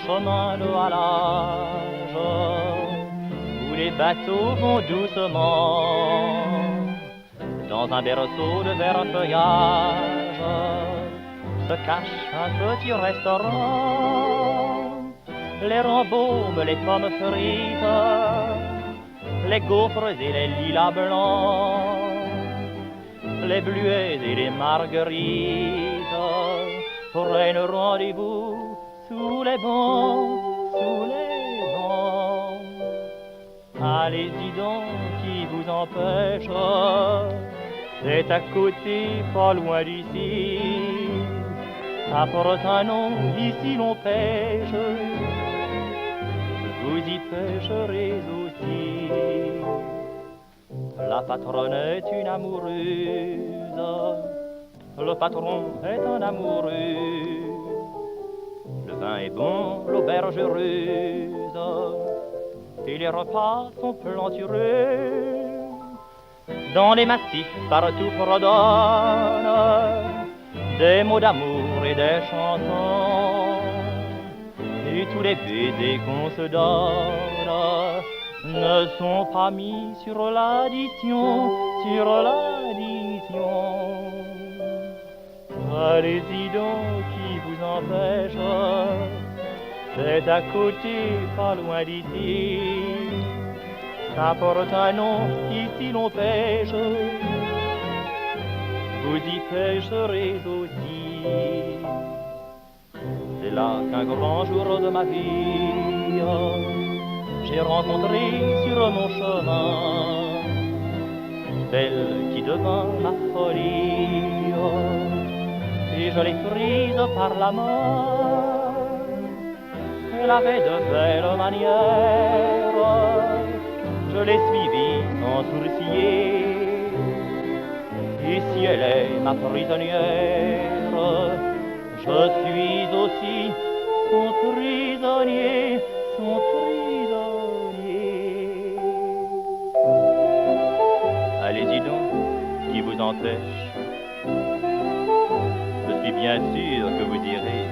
chemin de halage, où les bateaux vont doucement dans un berceau de vert feuillage, se cache un petit restaurant. Les rembaumes, les pommes frites, les gaufres et les lilas blancs, les bleuets et les marguerites prennent rendez-vous sous les bancs, sous les bancs. Allez-y donc, qui vous empêche? C'est à côté, pas loin d'ici. Ça porte un nom, ici l'on pêche. Vous y pêcherez aussi. La patronne est une amoureuse, le patron est un amoureux. Le vin est bon, l'auberge heureuse, et les repas sont plantureux. Dans les massifs partout fredonnent des mots d'amour et des chansons, et tous les baisers qu'on se donne ne sont pas mis sur l'addition, sur l'addition. Allez-y donc, qui vous empêche? C'est à côté, pas loin d'ici. Ça porte un nom, ici l'on pêche. Vous y pêcherez aussi. C'est là qu'un grand jour de ma vie, j'ai rencontré sur mon chemin celle qui devint ma folie, et je l'ai prise par la main. Elle avait de belles manières, je l'ai suivie sans sourciller. Et si elle est ma prisonnière, je suis aussi son prisonnier, son prisonnier. Allez-y donc, qui vous empêche? Je suis bien sûr que vous irez.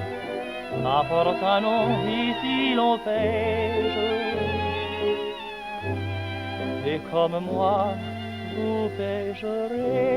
Ça porte un nom, ici l'on pêche. Et comme moi, vous pêcherez.